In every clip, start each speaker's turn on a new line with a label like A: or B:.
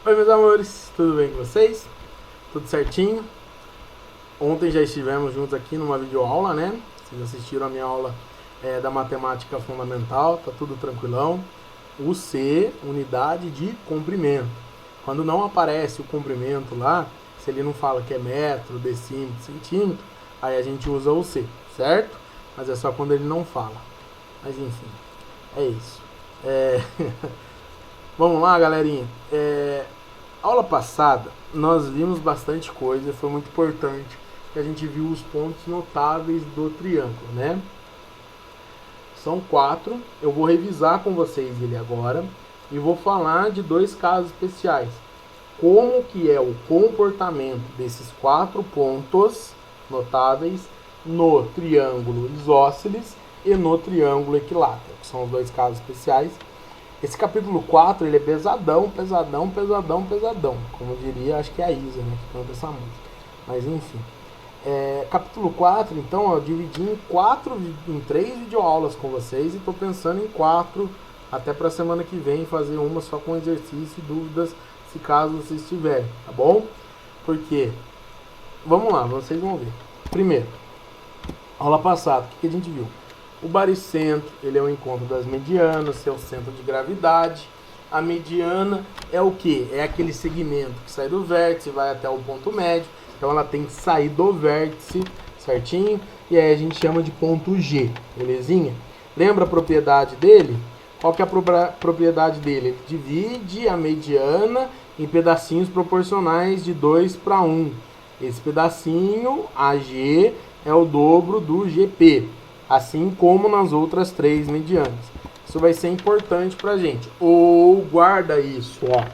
A: Oi, meus amores, tudo bem com vocês? Tudo certinho? Ontem já estivemos juntos aqui numa videoaula, né? Vocês assistiram a minha aula da matemática fundamental, tá tudo tranquilão. O C, unidade de comprimento. Quando não aparece o comprimento lá, se ele não fala que é metro, decímetro, centímetro, aí a gente usa o C, certo? Mas é só quando ele não fala. Mas enfim, é isso. Vamos lá, galerinha. Aula passada, nós vimos bastante coisa, foi muito importante que a gente viu os pontos notáveis do triângulo, né? São 4, eu vou revisar com vocês ele agora e vou falar de 2 casos especiais. Como que é o comportamento desses 4 pontos notáveis no triângulo isósceles e no triângulo equilátero, que são os 2 casos especiais. Esse capítulo 4, ele é pesadão, pesadão, pesadão, pesadão. Como diria, acho que é a Isa, né, que canta essa música. Mas enfim. Capítulo 4, então, eu dividi em 3 videoaulas com vocês e estou pensando em 4 até para a semana que vem fazer uma só com exercício e dúvidas, se caso vocês tiverem, tá bom? Porque, vamos lá, vocês vão ver. Primeiro, aula passada, o que a gente viu? O baricentro, ele é o encontro das medianas, é o centro de gravidade. A mediana é o que? É aquele segmento que sai do vértice, vai até o ponto médio. Então ela tem que sair do vértice, certinho? E aí a gente chama de ponto G, belezinha? Lembra a propriedade dele? Qual que é a propriedade dele? Ele divide a mediana em pedacinhos proporcionais de 2 para 1. Esse pedacinho, AG, é o dobro do GP. Assim como nas outras 3 medianas. Isso vai ser importante pra gente. Ou guarda isso, ó.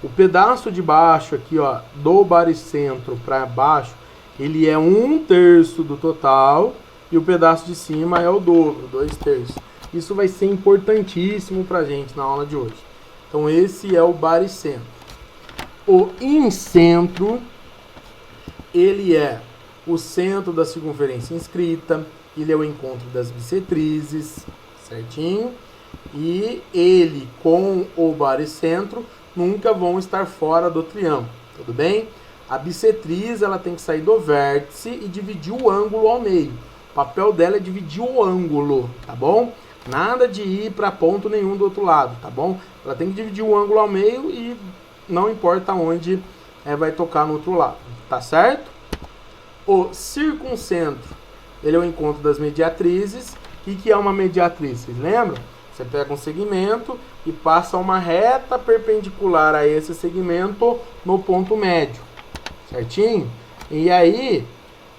A: O pedaço de baixo aqui, ó, do baricentro para baixo, ele é 1/3 do total. E o pedaço de cima é o dobro, 2/3. Isso vai ser importantíssimo pra gente na aula de hoje. Então esse é o baricentro. O incentro, ele é o centro da circunferência inscrita. Ele é o encontro das bissetrizes, certinho? E ele com o baricentro nunca vão estar fora do triângulo, tudo bem? A bissetriz, ela tem que sair do vértice e dividir o ângulo ao meio. O papel dela é dividir o ângulo, tá bom? Nada de ir para ponto nenhum do outro lado, tá bom? Ela tem que dividir o ângulo ao meio e não importa onde vai tocar no outro lado, tá certo? O circuncentro, ele é o encontro das mediatrizes. O que é uma mediatriz? Vocês lembram? Você pega um segmento e passa uma reta perpendicular a esse segmento no ponto médio. Certinho? E aí,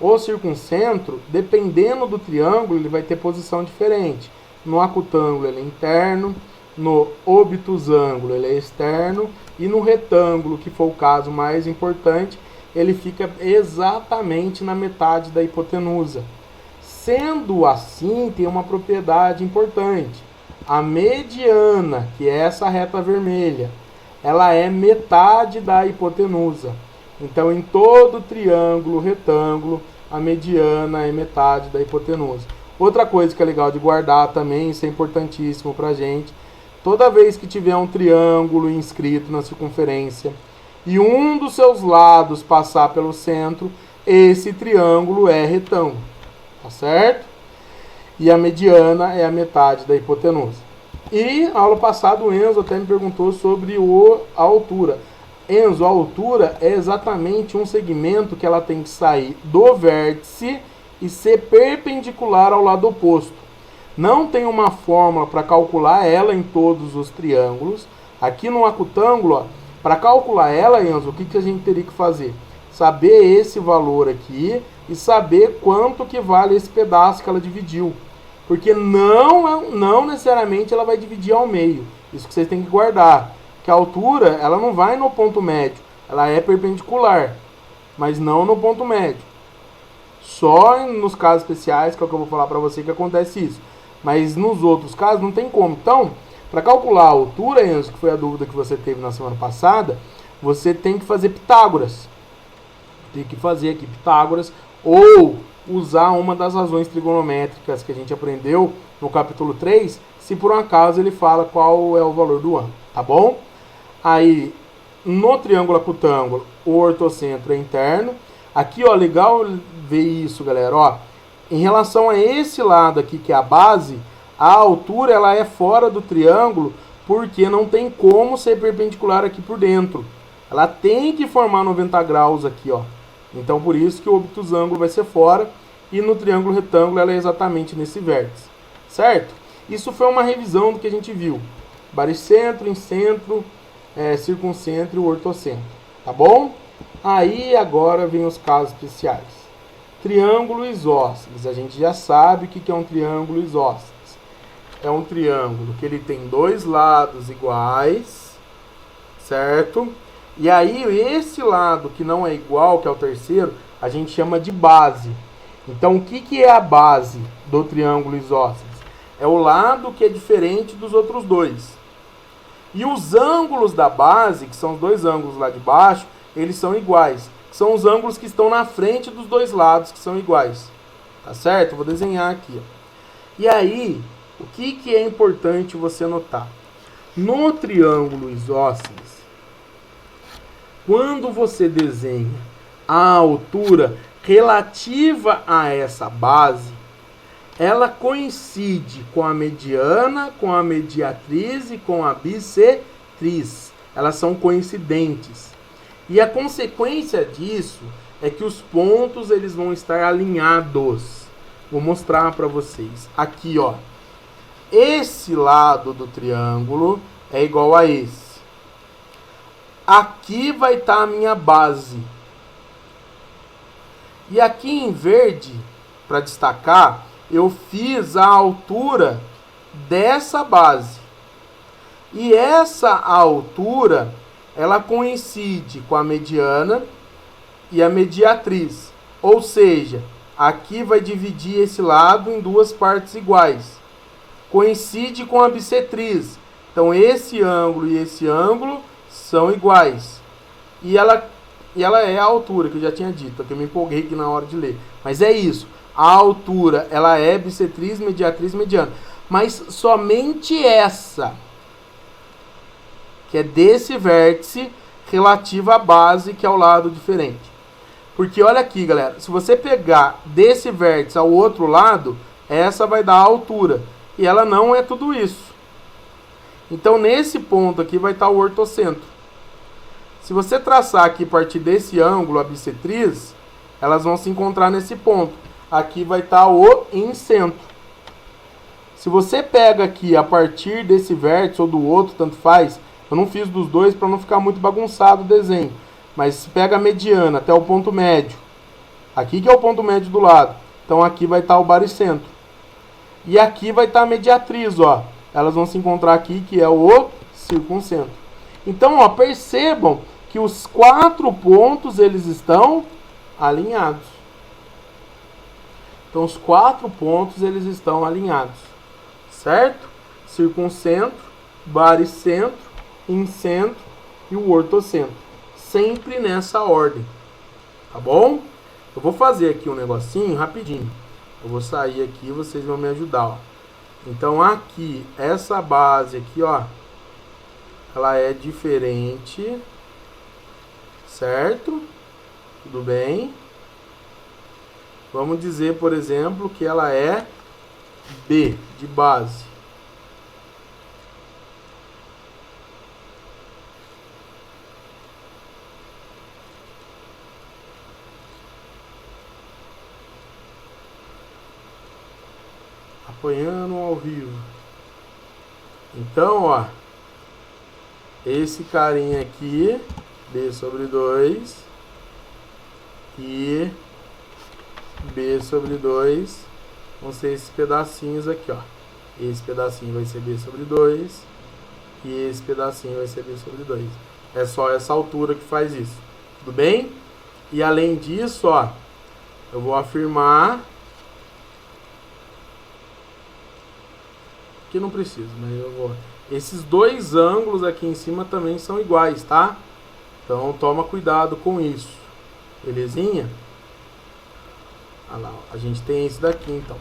A: o circuncentro, dependendo do triângulo, ele vai ter posição diferente. No acutângulo ele é interno, no obtusângulo ele é externo e no retângulo, que for o caso mais importante, ele fica exatamente na metade da hipotenusa. Sendo assim, tem uma propriedade importante. A mediana, que é essa reta vermelha, ela é metade da hipotenusa. Então, em todo triângulo, retângulo, a mediana é metade da hipotenusa. Outra coisa que é legal de guardar também, isso é importantíssimo pra gente. Toda vez que tiver um triângulo inscrito na circunferência e um dos seus lados passar pelo centro, esse triângulo é retângulo. Tá certo? E a mediana é a metade da hipotenusa. E na aula passada o Enzo até me perguntou sobre a altura. Enzo, a altura é exatamente um segmento que ela tem que sair do vértice e ser perpendicular ao lado oposto. Não tem uma fórmula para calcular ela em todos os triângulos. Aqui no acutângulo, para calcular ela, Enzo, o que a gente teria que fazer? Saber esse valor aqui e saber quanto que vale esse pedaço que ela dividiu. Porque não necessariamente ela vai dividir ao meio. Isso que vocês têm que guardar. Que a altura, ela não vai no ponto médio. Ela é perpendicular, mas não no ponto médio. Só nos casos especiais, que é o que eu vou falar para você, que acontece isso. Mas nos outros casos não tem como. Então, para calcular a altura, Enzo, que foi a dúvida que você teve na semana passada, você tem que fazer Pitágoras. Tem que fazer aqui Pitágoras ou usar uma das razões trigonométricas que a gente aprendeu no capítulo 3, se por um acaso ele fala qual é o valor do ângulo, tá bom? Aí, no triângulo acutângulo, o ortocentro é interno. Aqui, ó, legal ver isso, galera, ó. Em relação a esse lado aqui, que é a base, a altura ela é fora do triângulo, porque não tem como ser perpendicular aqui por dentro. Ela tem que formar 90 graus aqui, ó. Então, por isso que o obtusângulo vai ser fora, e no triângulo retângulo ela é exatamente nesse vértice, certo? Isso foi uma revisão do que a gente viu. Baricentro, incentro, circuncentro e o ortocentro, tá bom? Aí agora vem os casos especiais. Triângulo isósceles. A gente já sabe o que é um triângulo isósceles. É um triângulo que ele tem dois lados iguais, certo? E aí esse lado que não é igual, que é o terceiro, a gente chama de base. Então o que é a base do triângulo isósceles? É o lado que é diferente dos outros dois. E os ângulos da base, que são os dois ângulos lá de baixo, eles são iguais. São os ângulos que estão na frente dos dois lados, que são iguais. Tá certo? Eu vou desenhar aqui, ó. E aí, o que é importante você notar? No triângulo isósceles, quando você desenha a altura relativa a essa base, ela coincide com a mediana, com a mediatriz e com a bissetriz. Elas são coincidentes. E a consequência disso é que os pontos eles vão estar alinhados. Vou mostrar para vocês. Aqui, ó. Esse lado do triângulo é igual a esse. Aqui vai estar a minha base. E aqui em verde, para destacar, eu fiz a altura dessa base. E essa altura, ela coincide com a mediana e a mediatriz. Ou seja, aqui vai dividir esse lado em duas partes iguais. Coincide com a bissetriz. Então, esse ângulo e esse ângulo são iguais. E ela é a altura, que eu já tinha dito, que eu me empolguei aqui na hora de ler. Mas é isso. A altura, ela é bissetriz, mediatriz, mediana. Mas somente essa, que é desse vértice, relativa à base, que é o lado diferente. Porque olha aqui, galera, se você pegar desse vértice ao outro lado, essa vai dar a altura. E ela não é tudo isso. Então, nesse ponto aqui vai estar o ortocentro. Se você traçar aqui a partir desse ângulo, a bissetriz, elas vão se encontrar nesse ponto. Aqui vai estar o incentro. Se você pega aqui a partir desse vértice ou do outro, tanto faz. Eu não fiz dos dois para não ficar muito bagunçado o desenho. Mas se pega a mediana até o ponto médio. Aqui que é o ponto médio do lado. Então aqui vai estar o baricentro. E aqui vai estar a mediatriz, ó. Elas vão se encontrar aqui, que é o circuncentro. Então, ó, percebam que os 4 pontos, eles estão alinhados. Então, os 4 pontos, eles estão alinhados. Certo? Circuncentro, baricentro, incentro e o ortocentro. Sempre nessa ordem. Tá bom? Eu vou fazer aqui um negocinho rapidinho. Eu vou sair aqui e vocês vão me ajudar, ó. Então, aqui, essa base aqui, ó, ela é diferente, certo? Tudo bem? Vamos dizer, por exemplo, que ela é B, de base. Apanhando ao vivo. Então, ó, esse carinha aqui, B sobre 2 e B sobre 2 vão ser esses pedacinhos aqui, ó. Esse pedacinho vai ser B sobre 2 e esse pedacinho vai ser B sobre 2. É só essa altura que faz isso. Tudo bem? E além disso, ó, eu vou afirmar que não precisa, mas eu vou. Esses dois ângulos aqui em cima também são iguais, tá? Então toma cuidado com isso. Belezinha? Olha lá, ó. A gente tem esse daqui, então.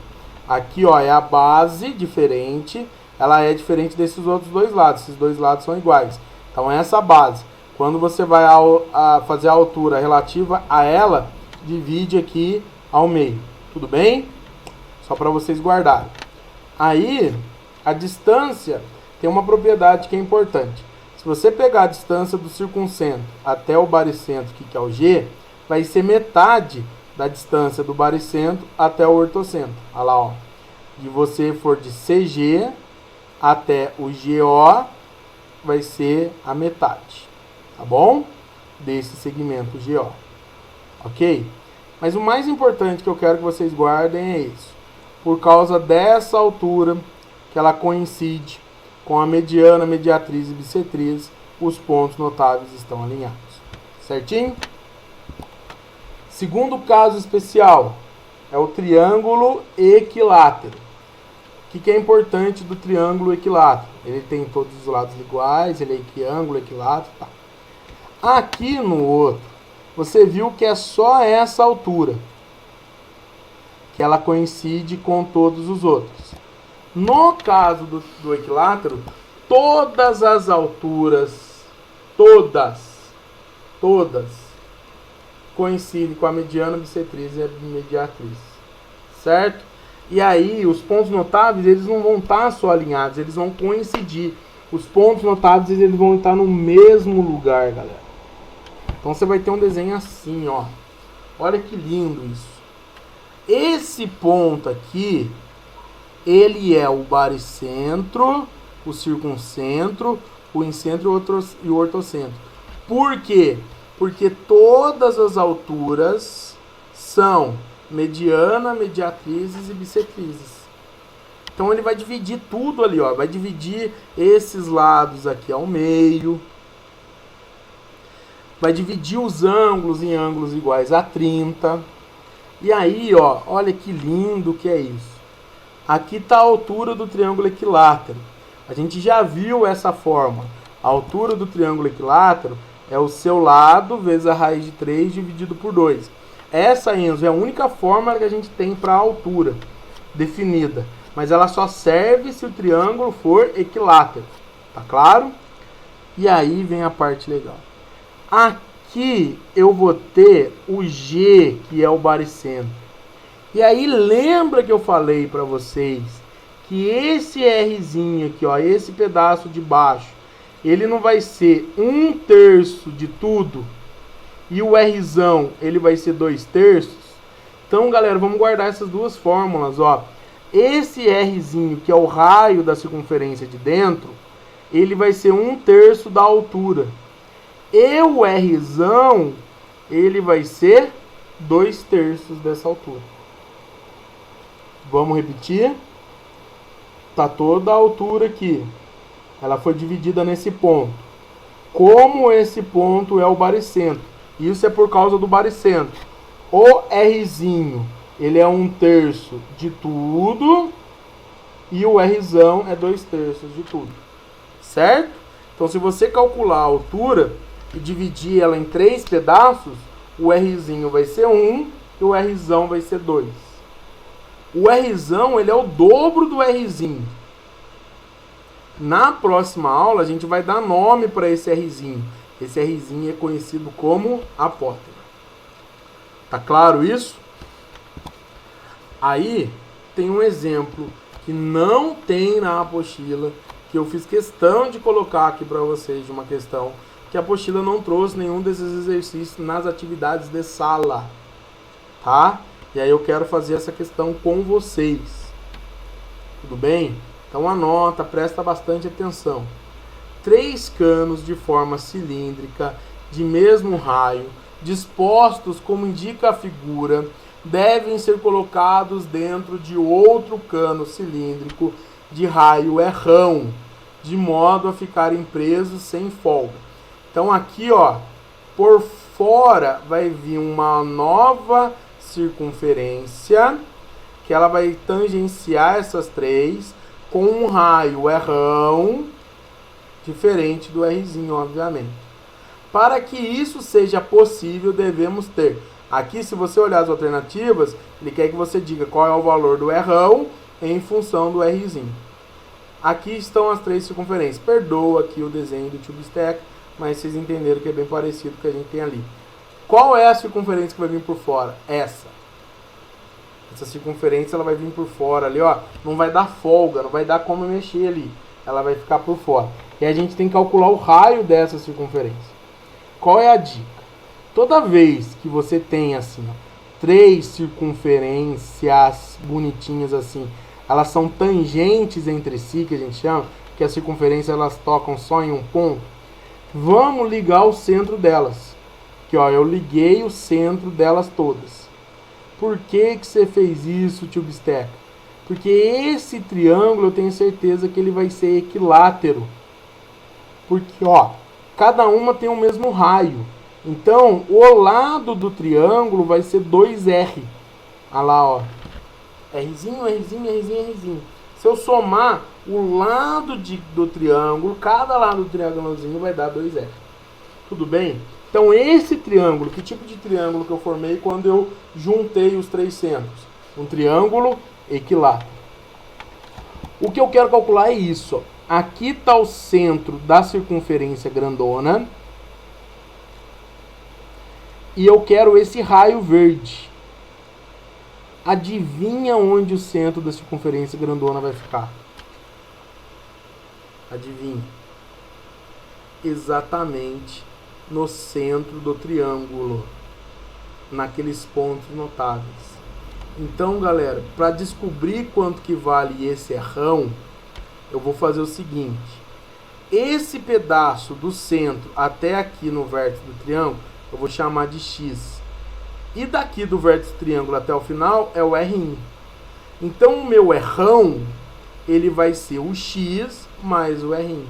A: Aqui, ó, é a base diferente. Ela é diferente desses outros dois lados. Esses dois lados são iguais. Então essa base. Quando você vai fazer a altura relativa a ela, divide aqui ao meio. Tudo bem? Só para vocês guardarem. Aí, a distância tem uma propriedade que é importante. Se você pegar a distância do circuncentro até o baricentro, que é o G, vai ser metade da distância do baricentro até o ortocentro. Olha lá, ó. Se você for de CG até o GO, vai ser a metade. Tá bom? Desse segmento GO. Ok? Mas o mais importante que eu quero que vocês guardem é isso. Por causa dessa altura, que ela coincide com a mediana, mediatriz e bissetriz, os pontos notáveis estão alinhados. Certinho? Segundo caso especial é o triângulo equilátero. O que é importante do triângulo equilátero? Ele tem todos os lados iguais, ele é equiângulo, equilátero, tá. Aqui no outro, você viu que é só essa altura, que ela coincide com todos os outros. No caso do equilátero, todas as alturas, todas, coincidem com a mediana, bissetriz e a mediatriz. Certo? E aí, os pontos notáveis, eles não vão estar só alinhados, eles vão coincidir. Os pontos notáveis, eles vão estar no mesmo lugar, galera. Então, você vai ter um desenho assim, ó. Olha que lindo isso. Esse ponto aqui, ele é o baricentro, o circuncentro, o incentro e o ortocentro. Por quê? Porque todas as alturas são mediana, mediatrizes e bissetrizes. Então ele vai dividir tudo ali, ó. Vai dividir esses lados aqui ao meio. Vai dividir os ângulos em ângulos iguais a 30. E aí, ó, olha que lindo que é isso. Aqui está a altura do triângulo equilátero. A gente já viu essa forma. A altura do triângulo equilátero é o seu lado vezes a raiz de 3 dividido por 2. Essa, Enzo, é a única fórmula que a gente tem para a altura definida. Mas ela só serve se o triângulo for equilátero. Tá claro? E aí vem a parte legal. Aqui eu vou ter o G, que é o baricentro. E aí lembra que eu falei para vocês que esse Rzinho aqui, ó, esse pedaço de baixo, ele não vai ser 1/3 de tudo. E o Rzão, ele vai ser 2/3. Então, galera, vamos guardar essas duas fórmulas, ó. Esse Rzinho, que é o raio da circunferência de dentro, ele vai ser 1/3 da altura. E o Rzão, ele vai ser 2/3 dessa altura. Vamos repetir. Tá toda a altura aqui. Ela foi dividida nesse ponto. Como esse ponto é o baricentro, isso é por causa do baricentro. O Rzinho, ele é 1/3 de tudo. E o Rzão é 2/3 de tudo. Certo? Então, se você calcular a altura e dividir ela em 3 pedaços, o Rzinho vai ser 1 e o Rzão vai ser 2. O Rzão, ele é o dobro do Rzinho. Na próxima aula, a gente vai dar nome para esse Rzinho. Esse Rzinho é conhecido como apótema. Tá claro isso? Aí, tem um exemplo que não tem na apostila, que eu fiz questão de colocar aqui para vocês de uma questão, que a apostila não trouxe nenhum desses exercícios nas atividades de sala. Tá? E aí eu quero fazer essa questão com vocês. Tudo bem? Então anota, presta bastante atenção. 3 canos de forma cilíndrica, de mesmo raio, dispostos como indica a figura, devem ser colocados dentro de outro cano cilíndrico de raio rão, de modo a ficarem presos sem folga. Então aqui, ó, por fora vai vir uma nova circunferência, que ela vai tangenciar essas 3 com um raio rão, diferente do Rzinho, obviamente. Para que isso seja possível, devemos ter. Aqui, se você olhar as alternativas, ele quer que você diga qual é o valor do rão em função do Rzinho. Aqui estão as 3 circunferências. Perdoa aqui o desenho do tube stack, mas vocês entenderam que é bem parecido com o que a gente tem ali. Qual é a circunferência que vai vir por fora? Essa circunferência ela vai vir por fora ali, ó. Não vai dar folga, não vai dar como mexer ali. Ela vai ficar por fora. E a gente tem que calcular o raio dessa circunferência. Qual é a dica? Toda vez que você tem assim, ó, 3 circunferências bonitinhas assim, elas são tangentes entre si, que a gente chama, que as circunferências elas tocam só em um ponto. Vamos ligar o centro delas. Aqui, ó, eu liguei o centro delas todas. Por que você fez isso, tio Bisteca? Porque esse triângulo eu tenho certeza que ele vai ser equilátero. Porque, ó, cada uma tem o mesmo raio. Então, o lado do triângulo vai ser 2R. Olha lá, ó. Rzinho, Rzinho, Rzinho, Rzinho. Se eu somar o lado do triângulo, cada lado do triângulozinho vai dar 2R. Tudo bem? Então, esse triângulo, que tipo de triângulo que eu formei quando eu juntei os 3 centros? Um triângulo equilátero. O que eu quero calcular é isso, ó. Aqui está o centro da circunferência grandona. E eu quero esse raio verde. Adivinha onde o centro da circunferência grandona vai ficar? Adivinha. Exatamente no centro do triângulo. Naqueles pontos notáveis. Então, galera, para descobrir quanto que vale esse errão, eu vou fazer o seguinte. Esse pedaço do centro até aqui no vértice do triângulo, eu vou chamar de X. E daqui do vértice do triângulo até o final é o R'. Então o meu errão, ele vai ser o X mais o R'.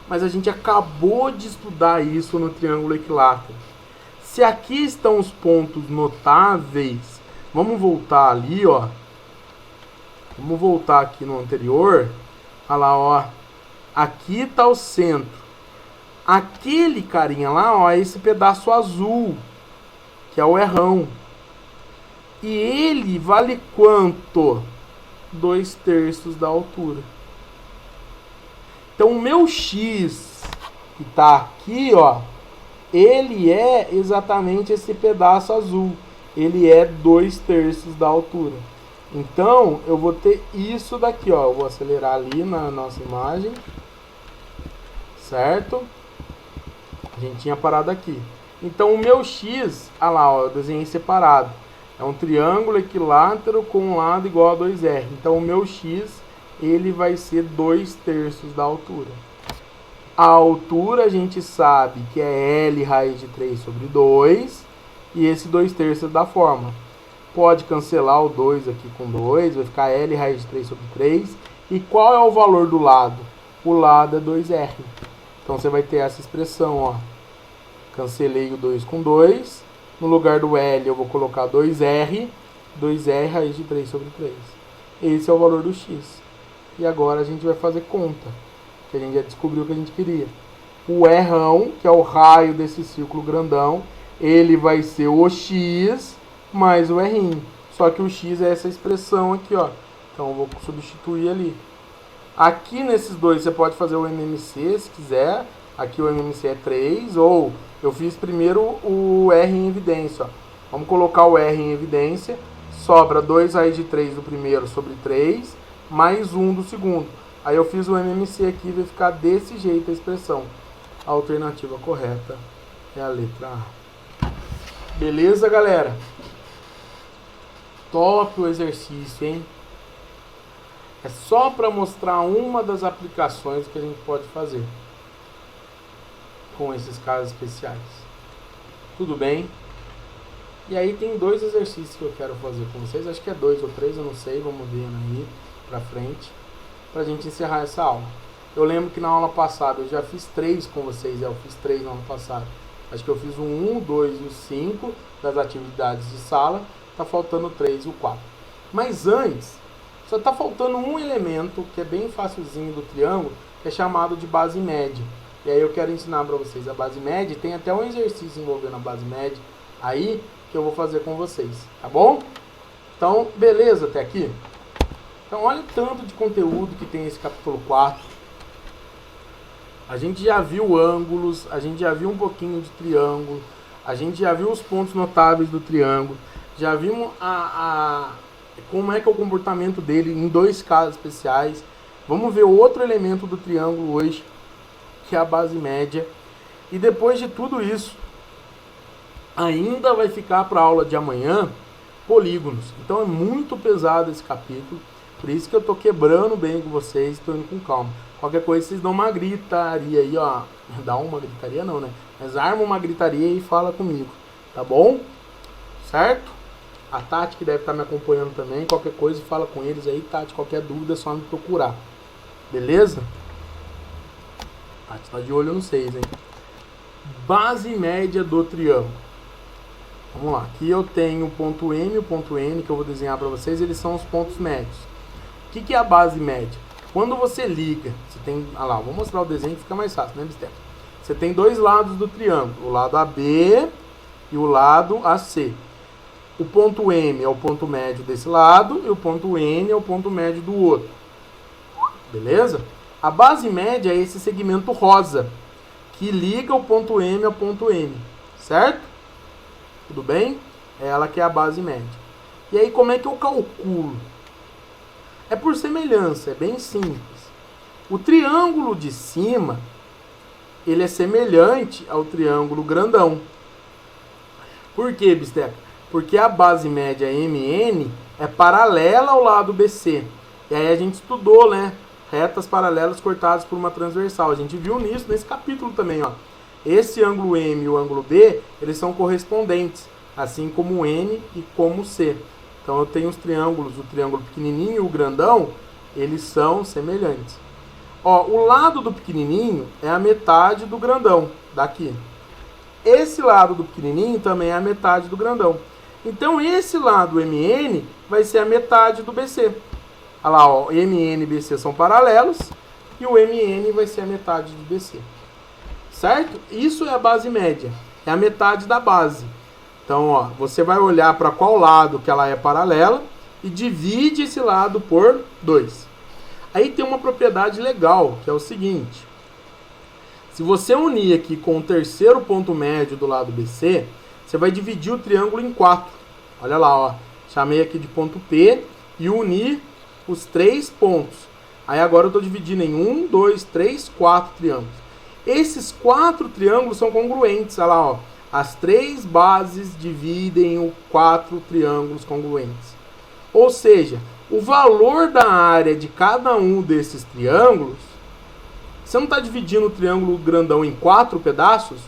A: Mas a gente acabou de estudar isso no triângulo equilátero. Se aqui estão os pontos notáveis, vamos voltar ali, ó. Vamos voltar aqui no anterior. Olha lá, ó. Aqui está o centro. Aquele carinha lá, ó, é esse pedaço azul, que é o errão. E ele vale quanto? 2/3 da altura. Então o meu X, que está aqui, ó, ele é exatamente esse pedaço azul. Ele é 2/3 da altura. Então eu vou ter isso daqui, ó. Eu vou acelerar ali na nossa imagem. Certo? A gente tinha parado aqui. Então o meu X, olha lá, ó, eu desenhei separado. É um triângulo equilátero com um lado igual a 2R. Então o meu X, ele vai ser 2/3 da altura. A altura a gente sabe que é L raiz de 3 sobre 2. E esse 2/3 da forma. Pode cancelar o 2 aqui com 2. Vai ficar L raiz de 3 sobre 3. E qual é o valor do lado? O lado é 2R. Então você vai ter essa expressão, ó. Cancelei o 2 com 2. No lugar do L eu vou colocar 2R. 2R raiz de 3 sobre 3. Esse é o valor do X. E agora a gente vai fazer conta. Que a gente já descobriu o que a gente queria. O R'ão, que é o raio desse círculo grandão, ele vai ser o X mais o R'. Só que o X é essa expressão aqui, ó. Então eu vou substituir ali. Aqui nesses dois você pode fazer o MMC se quiser. Aqui o MMC é 3. Ou eu fiz primeiro o R em evidência, ó. Vamos colocar o R em evidência. Sobra 2 raiz de 3 do primeiro sobre 3. Mais 1 do segundo. Aí eu fiz o MMC aqui e vai ficar desse jeito a expressão. A alternativa correta é a letra A. Beleza, galera? Top o exercício, hein? É só para mostrar uma das aplicações que a gente pode fazer com esses casos especiais. Tudo bem? E aí tem 2 exercícios que eu quero fazer com vocês. Acho que é 2 ou 3, eu não sei. Vamos ver aí pra frente. Pra gente encerrar essa aula. Eu lembro que na aula passada eu já fiz 3 com vocês. Eu fiz 3 na aula passada. Acho que eu fiz o 1, o 2 e o 5 das atividades de sala. Tá faltando o 3 e o 4. Mas antes, só tá faltando um elemento que é bem facilzinho do triângulo, que é chamado de base média. E aí eu quero ensinar para vocês a base média. Tem até um exercício envolvendo a base média aí que eu vou fazer com vocês, tá bom? Então, beleza até aqui? Então olha o tanto de conteúdo que tem esse capítulo 4. A gente já viu ângulos, a gente já viu um pouquinho de triângulo, a gente já viu os pontos notáveis do triângulo, já vimos como é que é o comportamento dele em 2 casos especiais. Vamos ver outro elemento do triângulo hoje, que é a base média. E depois de tudo isso, ainda vai ficar para a aula de amanhã polígonos. Então é muito pesado esse capítulo, por isso que eu estou quebrando bem com vocês, estou indo com calma. Qualquer coisa vocês dão uma gritaria aí, ó. Dá uma gritaria não, né? Mas arma uma gritaria e fala comigo, tá bom? Certo? A Tati que deve estar me acompanhando também, qualquer coisa fala com eles aí, Tati, qualquer dúvida é só me procurar. Beleza? Tati tá de olho no 6, hein? Base média do triângulo. Vamos lá, aqui eu tenho o ponto M e o ponto N que eu vou desenhar para vocês, eles são os pontos médios. O que é a base média? Quando você liga, você tem, olha lá, vou mostrar o desenho que fica mais fácil, né, Bistério? Você tem 2 lados do triângulo, o lado AB e o lado AC. O ponto M é o ponto médio desse lado e o ponto N é o ponto médio do outro. Beleza? A base média é esse segmento rosa, que liga o ponto M ao ponto N, certo? Tudo bem? É ela que é a base média. E aí como é que eu calculo? É por semelhança, é bem simples. O triângulo de cima, ele é semelhante ao triângulo grandão. Por quê, Bisteca? Porque a base média MN é paralela ao lado BC. E aí a gente estudou, né? Retas paralelas cortadas por uma transversal. A gente viu nisso, nesse capítulo também, ó. Esse ângulo M e o ângulo B, eles são correspondentes, assim como o N e como o C. Então eu tenho os triângulos, o triângulo pequenininho e o grandão, eles são semelhantes. Ó, o lado do pequenininho é a metade do grandão, daqui. Esse lado do pequenininho também é a metade do grandão. Então esse lado MN vai ser a metade do BC. Olha lá, ó, MN e BC são paralelos e o MN vai ser a metade de BC. Certo? Isso é a base média, é a metade da base. Então, ó, você vai olhar para qual lado que ela é paralela e divide esse lado por 2. Aí tem uma propriedade legal, que é o seguinte. Se você unir aqui com o terceiro ponto médio do lado BC, você vai dividir o triângulo em 4. Olha lá, ó. Chamei aqui de ponto P e uni os 3 pontos. Aí agora eu estou dividindo em 1, 2, 3, 4 triângulos. Esses 4 triângulos são congruentes. Olha lá, ó. As 3 bases dividem os 4 triângulos congruentes. Ou seja, o valor da área de cada um desses triângulos, você não está dividindo o triângulo grandão em 4 pedaços?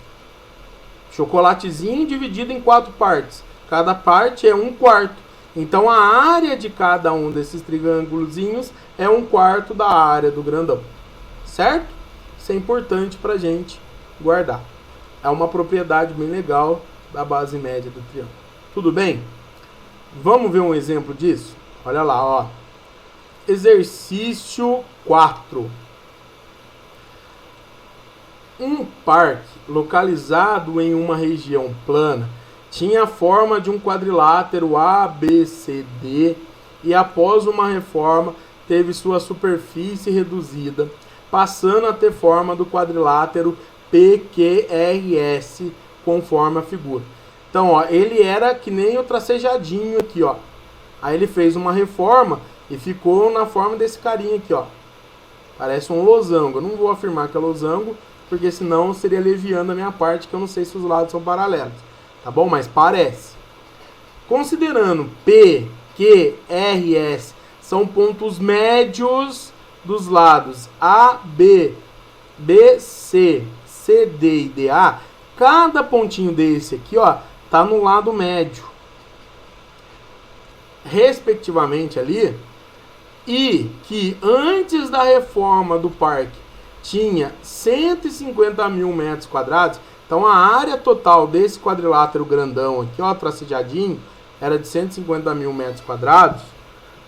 A: Chocolatezinho dividido em 4 partes. Cada parte é 1/4. Então a área de cada um desses triângulozinhos é 1/4 da área do grandão. Certo? Isso é importante para a gente guardar. É uma propriedade bem legal da base média do triângulo. Tudo bem? Vamos ver um exemplo disso? Olha lá, ó. Exercício 4. Um parque localizado em uma região plana tinha a forma de um quadrilátero ABCD e após uma reforma teve sua superfície reduzida, passando a ter forma do quadrilátero PQRS, conforme a figura. Então, ó, ele era que nem o tracejadinho aqui, ó. Aí ele fez uma reforma e ficou na forma desse carinha aqui, ó. Parece um losango. Eu não vou afirmar que é losango, porque senão seria leviando a minha parte, que eu não sei se os lados são paralelos. Tá bom? Mas parece. Considerando P, Q, R, S são pontos médios dos lados A, B, B, C, C, D e D, A, cada pontinho desse aqui, ó, tá no lado médio, respectivamente ali, e que antes da reforma do parque tinha 150 mil metros quadrados, então a área total desse quadrilátero grandão aqui, ó, tracejadinho, era de 150 mil metros quadrados.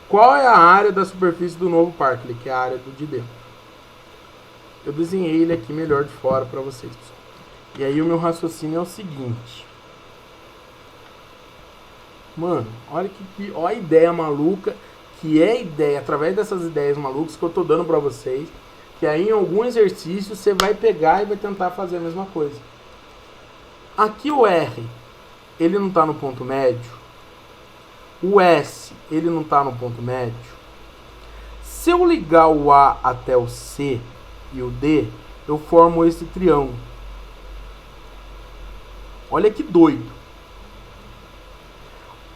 A: Qual é a área da superfície do novo parque? Que é a área do de dentro. Eu desenhei ele aqui melhor de fora para vocês, pessoal. E aí o meu raciocínio é o seguinte. Mano, olha a ideia maluca, que é ideia, através dessas ideias malucas que eu tô dando para vocês, que aí em algum exercício você vai pegar e vai tentar fazer a mesma coisa. Aqui o R, ele não está no ponto médio. O S, ele não está no ponto médio. Se eu ligar o A até o C e o D, eu formo esse triângulo. Olha que doido.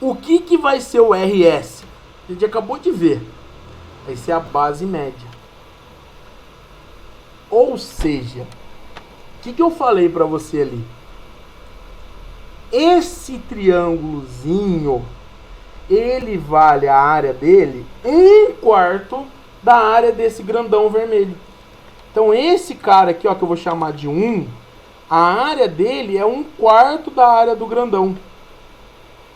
A: O que vai ser o RS? A gente acabou de ver. Vai ser a base média. Ou seja, o que eu falei para você ali? Esse triângulozinho, ele vale a área dele 1/4 da área desse grandão vermelho. Então esse cara aqui, ó, que eu vou chamar de 1, a área dele é 1/4 da área do grandão.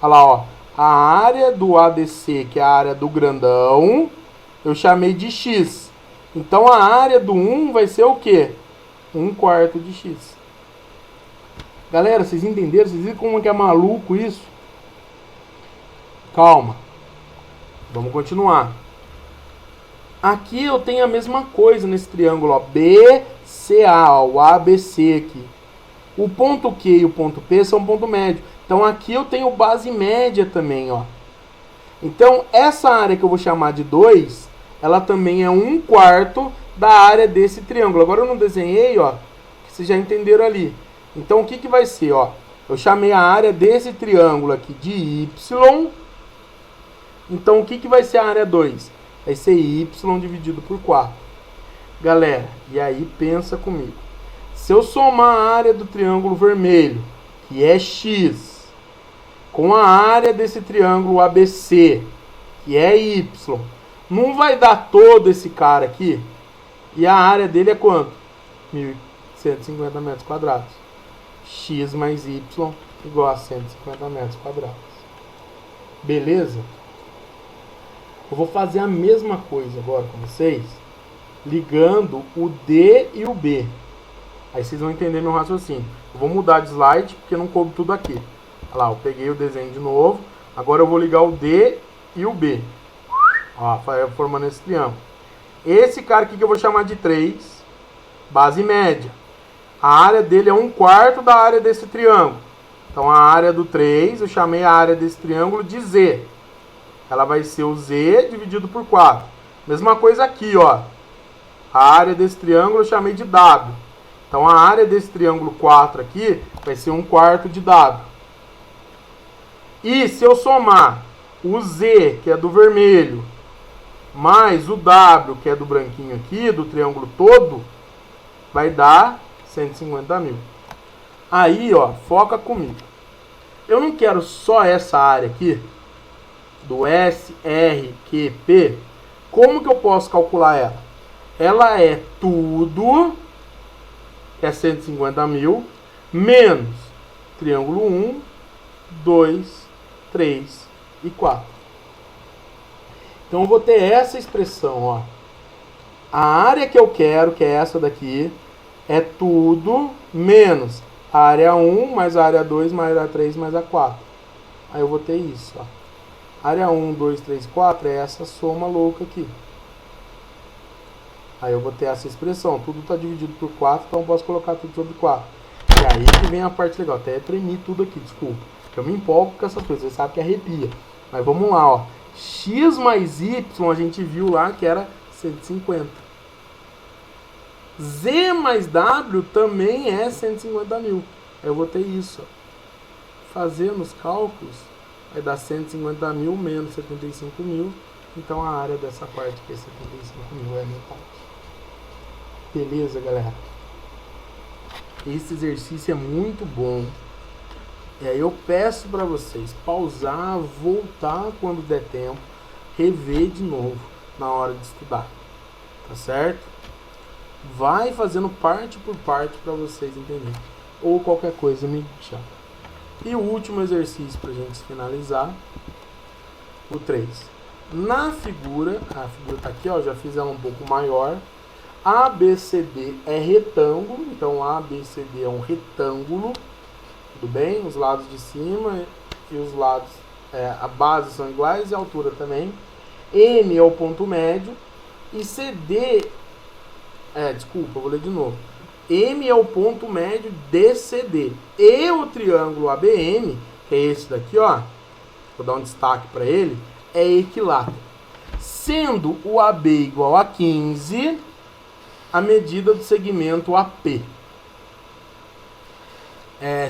A: Olha lá, ó. A área do ADC, que é a área do grandão, eu chamei de X. Então a área do 1 vai ser o quê? 1/4 de X. Galera, vocês entenderam? Vocês viram como que é maluco isso? Calma. Vamos continuar. Aqui eu tenho a mesma coisa nesse triângulo, ó. BCA, ó, o ABC aqui. O ponto Q e o ponto P são ponto médio. Então aqui eu tenho base média também, ó. Então essa área que eu vou chamar de 2, ela também é 1/4 da área desse triângulo. Agora eu não desenhei, ó, que vocês já entenderam ali. Então o que vai ser, ó? Eu chamei a área desse triângulo aqui de Y. Então o que vai ser a área 2? Vai ser Y dividido por 4. Galera, e aí pensa comigo. Se eu somar a área do triângulo vermelho, que é X, com a área desse triângulo ABC, que é Y, não vai dar todo esse cara aqui? E a área dele é quanto? 1.150 metros quadrados. X mais Y igual a 150 metros quadrados. Beleza? Eu vou fazer a mesma coisa agora com vocês, ligando o D e o B. Aí vocês vão entender meu raciocínio. Eu vou mudar de slide, porque não coube tudo aqui. Olha lá, eu peguei o desenho de novo. Agora eu vou ligar o D e o B. Ó, formando esse triângulo. Esse cara aqui que eu vou chamar de 3, base média. A área dele é 1/4 da área desse triângulo. Então a área do 3, eu chamei a área desse triângulo de Z. Ela vai ser o Z dividido por 4. Mesma coisa aqui, ó. A área desse triângulo eu chamei de W. Então a área desse triângulo 4 aqui vai ser 1/4 de W. E se eu somar o Z, que é do vermelho, mais o W, que é do branquinho aqui, do triângulo todo, vai dar 150 mil. Aí, ó, foca comigo. Eu não quero só essa área aqui, do SRQP. Como que eu posso calcular ela? Ela é tudo, é 150 mil, menos triângulo 1, 2, 3 e 4. Então eu vou ter essa expressão, ó. A área que eu quero, que é essa daqui, é tudo menos a área 1 mais a área 2 mais a área 3 mais a 4. Aí eu vou ter isso, ó. Área 1, 2, 3, 4 é essa soma louca aqui. Aí eu vou ter essa expressão. Tudo está dividido por 4, então eu posso colocar tudo sobre 4. E aí que vem a parte legal. Até tremi tudo aqui, desculpa. Eu me empolgo com essas coisas, você sabe que arrepia. Mas vamos lá, ó. X mais Y a gente viu lá que era 150. Z mais W também é 150 mil. Eu vou ter isso, ó. Fazendo os cálculos, vai dar 150 mil menos 75 mil. Então a área dessa parte aqui é 75 mil, é a metade. Beleza, galera? Esse exercício é muito bom. E aí eu peço para vocês pausar, voltar quando der tempo, rever de novo na hora de estudar. Tá certo? Vai fazendo parte por parte para vocês entenderem. Ou qualquer coisa me chama. E o último exercício para a gente finalizar, o 3. Na figura, a figura está aqui, ó, já fiz ela um pouco maior. ABCD é retângulo, então ABCD é um retângulo, tudo bem? Os lados de cima e os lados, a base são iguais e a altura também. M é o ponto médio e CD Desculpa, eu vou ler de novo. M é o ponto médio de CD. E o triângulo ABM, que é esse daqui, ó, vou dar um destaque para ele, é equilátero. Sendo o AB igual a 15, a medida do segmento AP.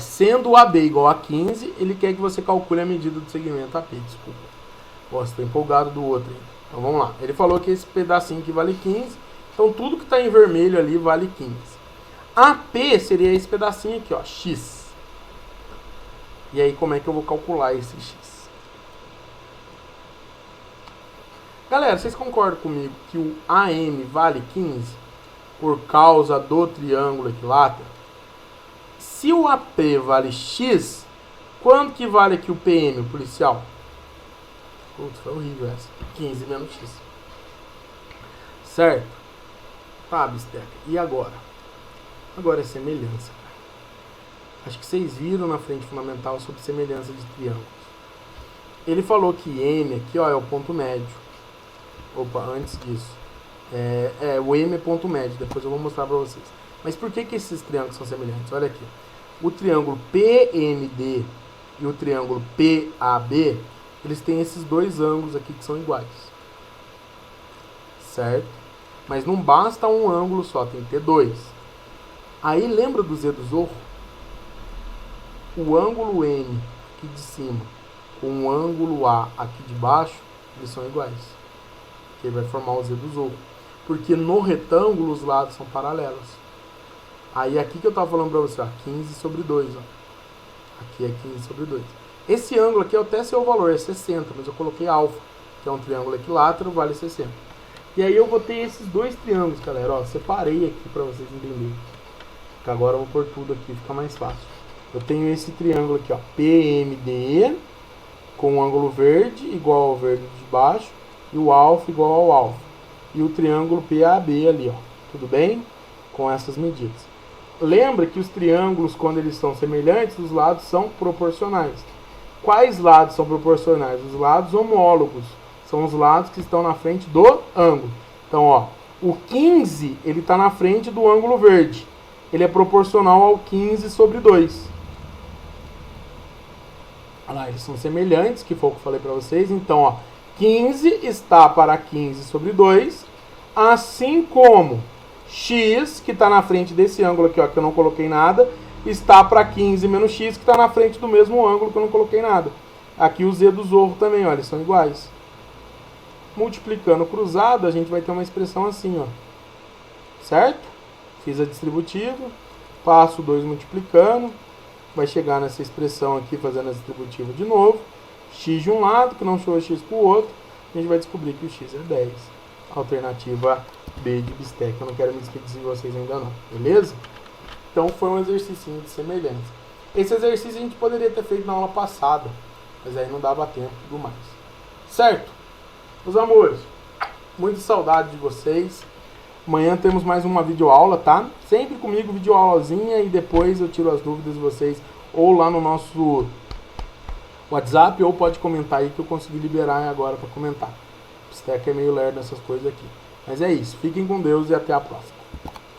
A: Sendo o AB igual a 15, ele quer que você calcule a medida do segmento AP. Desculpa. Nossa, estou empolgado do outro. Hein? Então vamos lá. Ele falou que esse pedacinho aqui vale 15. Então tudo que está em vermelho ali vale 15. AP seria esse pedacinho aqui, ó, X. E aí como é que eu vou calcular esse X? Galera, vocês concordam comigo que o AM vale 15 por causa do triângulo equilátero? Se o AP vale X, quanto que vale aqui o PM, o policial? Putz, foi horrível essa. 15 menos X. Certo? Tá, bisteca. E agora? Agora é semelhança. Acho que vocês viram na frente fundamental sobre semelhança de triângulos. Ele falou que M aqui, ó, é o ponto médio. Opa, antes disso. O M é ponto médio. Depois eu vou mostrar pra vocês. Mas por que esses triângulos são semelhantes? Olha aqui. O triângulo PMD e o triângulo PAB, eles têm esses dois ângulos aqui que são iguais. Certo? Mas não basta um ângulo só, tem que ter dois. Aí lembra do Z do Zorro? O ângulo N aqui de cima com o ângulo A aqui de baixo, eles são iguais. Que vai formar o Z do Zorro. Porque no retângulo os lados são paralelos. Aí aqui que eu estava falando para você, ó, 15 sobre 2. Ó. Aqui é 15 sobre 2. Esse ângulo aqui eu até sei o valor, é 60, mas eu coloquei alfa, que é um triângulo equilátero, vale 60. E aí eu vou ter esses dois triângulos, galera. Ó, separei aqui para vocês entenderem. Que agora eu vou pôr tudo aqui, fica mais fácil. Eu tenho esse triângulo aqui, ó, PMDE, com o ângulo verde igual ao verde de baixo, e o alfa igual ao alfa. E o triângulo PAB ali, ó. Tudo bem? Com essas medidas. Lembra que os triângulos, quando eles são semelhantes, os lados são proporcionais. Quais lados são proporcionais? Os lados homólogos. São os lados que estão na frente do ângulo. Então, ó, o 15, ele está na frente do ângulo verde. Ele é proporcional ao 15 sobre 2. Olha lá, eles são semelhantes, que foi o que eu falei para vocês. Então, ó, 15 está para 15 sobre 2, assim como x, que está na frente desse ângulo aqui, ó, que eu não coloquei nada, está para 15 menos x, que está na frente do mesmo ângulo que eu não coloquei nada. Aqui o Z do Zorro também, ó, eles são iguais. Multiplicando cruzado, a gente vai ter uma expressão assim, ó. Certo? Fiz a distributiva, passo 2 multiplicando, vai chegar nessa expressão aqui, fazendo a distributiva de novo. X de um lado, que não show x para o outro, a gente vai descobrir que o x é 10. Alternativa B de bisteca. Eu não quero me despedir de vocês ainda não, beleza? Então foi um exercício de semelhança. Esse exercício a gente poderia ter feito na aula passada, mas aí não dava tempo e tudo mais. Certo? Meus amores, muita saudade de vocês. Amanhã temos mais uma videoaula, tá? Sempre comigo, videoaulazinha, e depois eu tiro as dúvidas de vocês ou lá no nosso WhatsApp, ou pode comentar aí que eu consegui liberar agora para comentar. O Bisteca é meio lerdo nessas coisas aqui. Mas é isso. Fiquem com Deus e até a próxima.